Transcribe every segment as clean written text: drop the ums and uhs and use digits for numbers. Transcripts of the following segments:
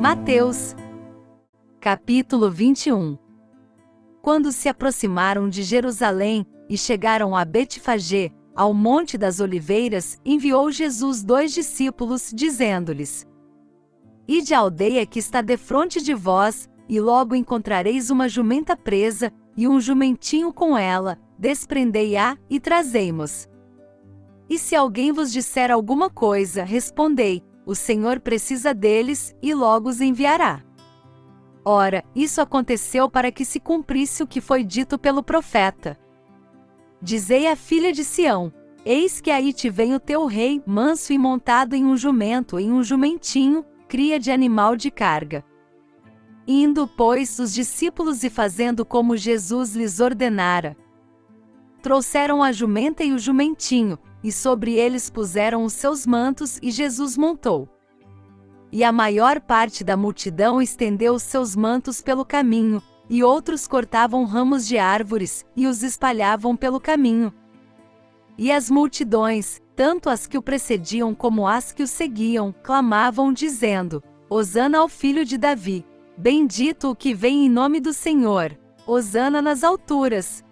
Mateus, capítulo 21. Quando se aproximaram de Jerusalém e chegaram a Betfagé, ao Monte das Oliveiras, enviou Jesus 2 discípulos, dizendo-lhes: Ide à aldeia que está defronte de vós, e logo encontrareis uma jumenta presa, e um jumentinho com ela, desprendei-a, e trazei-mos. E se alguém vos disser alguma coisa, respondei: o Senhor precisa deles, e logo os enviará. Ora, isso aconteceu para que se cumprisse o que foi dito pelo profeta. Dizei à filha de Sião: eis que aí te vem o teu rei, manso e montado em um jumento, em um jumentinho, cria de animal de carga. Indo, pois, os discípulos e fazendo como Jesus lhes ordenara, trouxeram a jumenta e o jumentinho, e sobre eles puseram os seus mantos, e Jesus montou. E a maior parte da multidão estendeu os seus mantos pelo caminho, e outros cortavam ramos de árvores, e os espalhavam pelo caminho. E as multidões, tanto as que o precediam como as que o seguiam, clamavam dizendo: Hosana ao filho de Davi, bendito o que vem em nome do Senhor, Hosana nas alturas.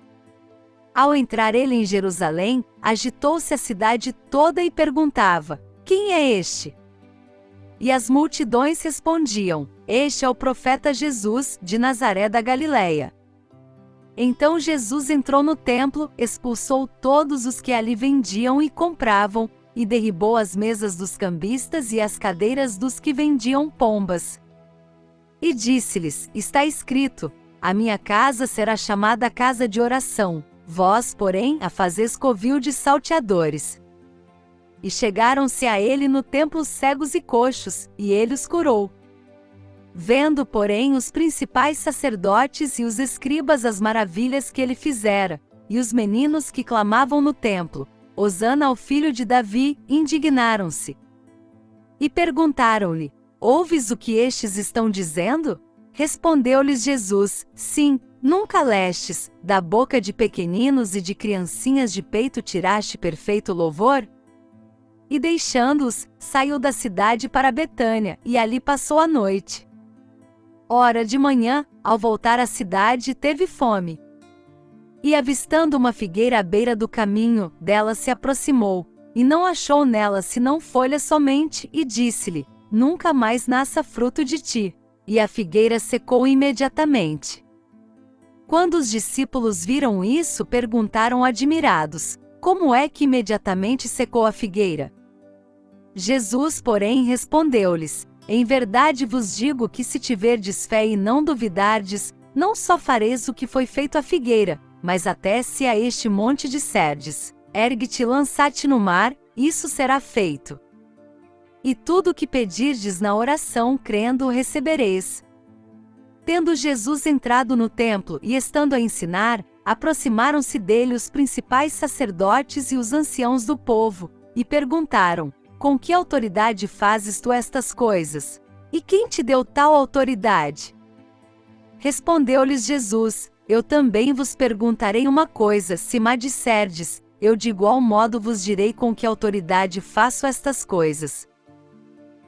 Ao entrar ele em Jerusalém, agitou-se a cidade toda e perguntava: quem é este? E as multidões respondiam: este é o profeta Jesus, de Nazaré da Galileia. Então Jesus entrou no templo, expulsou todos os que ali vendiam e compravam, e derribou as mesas dos cambistas e as cadeiras dos que vendiam pombas. E disse-lhes: está escrito, a minha casa será chamada casa de oração, vós, porém, a fazeis covil de salteadores. E chegaram-se a ele no templo cegos e coxos, e ele os curou. Vendo, porém, os principais sacerdotes e os escribas as maravilhas que ele fizera, e os meninos que clamavam no templo: Hosana ao filho de Davi, indignaram-se. E perguntaram-lhe: ouves o que estes estão dizendo? Respondeu-lhes Jesus: sim, nunca lestes, da boca de pequeninos e de criancinhas de peito tiraste perfeito louvor? E deixando-os, saiu da cidade para Betânia, e ali passou a noite. Ora, de manhã, ao voltar à cidade, teve fome. E avistando uma figueira à beira do caminho, dela se aproximou, e não achou nela senão folhas somente, e disse-lhe: nunca mais nasça fruto de ti. E a figueira secou imediatamente. Quando os discípulos viram isso, perguntaram admirados: como é que imediatamente secou a figueira? Jesus, porém, respondeu-lhes: em verdade vos digo que se tiverdes fé e não duvidardes, não só fareis o que foi feito à figueira, mas até se a este monte disserdes: ergue-te e lança-te no mar, isso será feito. E tudo o que pedirdes na oração, crendo, o recebereis. Tendo Jesus entrado no templo e estando a ensinar, aproximaram-se dele os principais sacerdotes e os anciãos do povo, e perguntaram: com que autoridade fazes tu estas coisas? E quem te deu tal autoridade? Respondeu-lhes Jesus: eu também vos perguntarei uma coisa, se me disserdes, eu de igual modo vos direi com que autoridade faço estas coisas.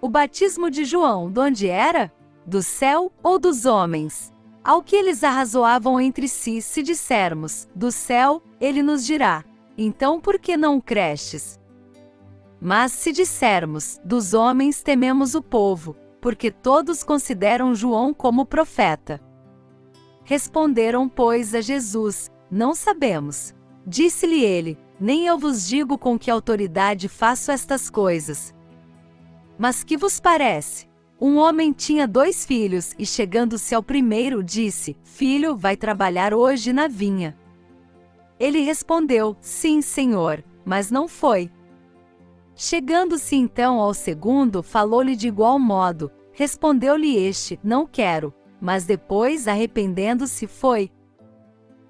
O batismo de João, donde era? Do céu ou dos homens? Ao que eles arrazoavam entre si, se dissermos: do céu, ele nos dirá: então por que não crestes? Mas se dissermos: dos homens, tememos o povo, porque todos consideram João como profeta. Responderam, pois, a Jesus: não sabemos. Disse-lhe ele: nem eu vos digo com que autoridade faço estas coisas. Mas que vos parece? Um homem tinha 2 filhos, e chegando-se ao primeiro, disse: filho, vai trabalhar hoje na vinha. Ele respondeu: sim, senhor, mas não foi. Chegando-se então ao segundo, falou-lhe de igual modo. Respondeu-lhe este: não quero. Mas depois, arrependendo-se, foi.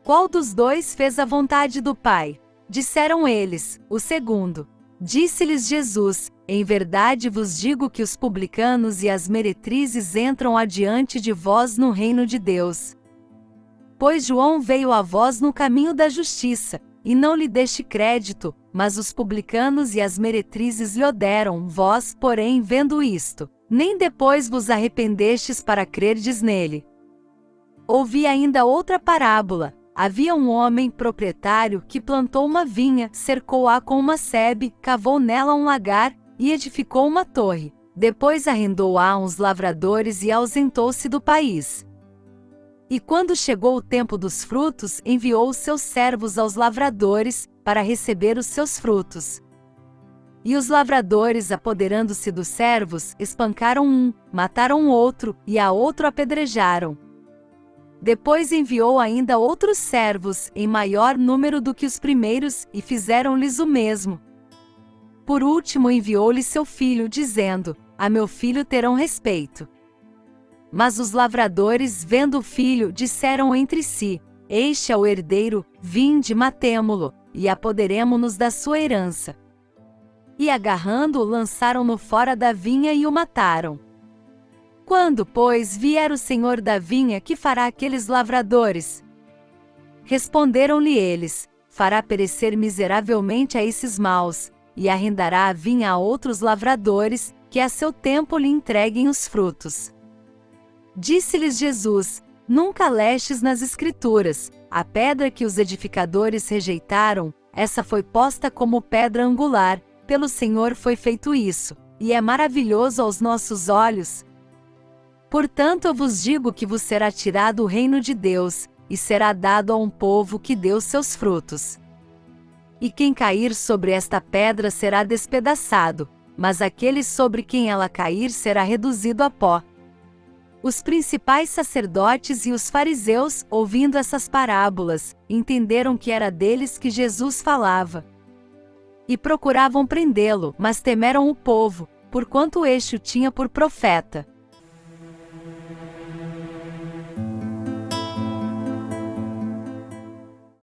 Qual dos 2 fez a vontade do Pai? Disseram eles: o segundo. Disse-lhes Jesus: em verdade vos digo que os publicanos e as meretrizes entram adiante de vós no reino de Deus. Pois João veio a vós no caminho da justiça, e não lhe deste crédito, mas os publicanos e as meretrizes lhe o deram. Vós, porém, vendo isto, nem depois vos arrependestes para crerdes nele. Ouvi ainda outra parábola. Havia um homem proprietário que plantou uma vinha, cercou-a com uma sebe, cavou nela um lagar e edificou uma torre. Depois arrendou-a a uns lavradores e ausentou-se do país. E quando chegou o tempo dos frutos, enviou os seus servos aos lavradores, para receber os seus frutos. E os lavradores, apoderando-se dos servos, espancaram um, mataram outro, e a outro apedrejaram. Depois enviou ainda outros servos, em maior número do que os primeiros, e fizeram-lhes o mesmo. Por último enviou-lhe seu filho, dizendo: a meu filho terão respeito. Mas os lavradores, vendo o filho, disseram entre si: este é o herdeiro, vinde, matemo-lo, e apoderemo-nos da sua herança. E agarrando-o, lançaram-no fora da vinha e o mataram. Quando, pois, vier o senhor da vinha, que fará aqueles lavradores? Responderam-lhe eles: fará perecer miseravelmente a esses maus, e arrendará a vinha a outros lavradores, que a seu tempo lhe entreguem os frutos. Disse-lhes Jesus: nunca lestes nas Escrituras, a pedra que os edificadores rejeitaram, essa foi posta como pedra angular, pelo Senhor foi feito isso, e é maravilhoso aos nossos olhos. Portanto eu vos digo que vos será tirado o reino de Deus, e será dado a um povo que deu seus frutos. E quem cair sobre esta pedra será despedaçado, mas aquele sobre quem ela cair será reduzido a pó. Os principais sacerdotes e os fariseus, ouvindo essas parábolas, entenderam que era deles que Jesus falava. E procuravam prendê-lo, mas temeram o povo, porquanto este o tinha por profeta.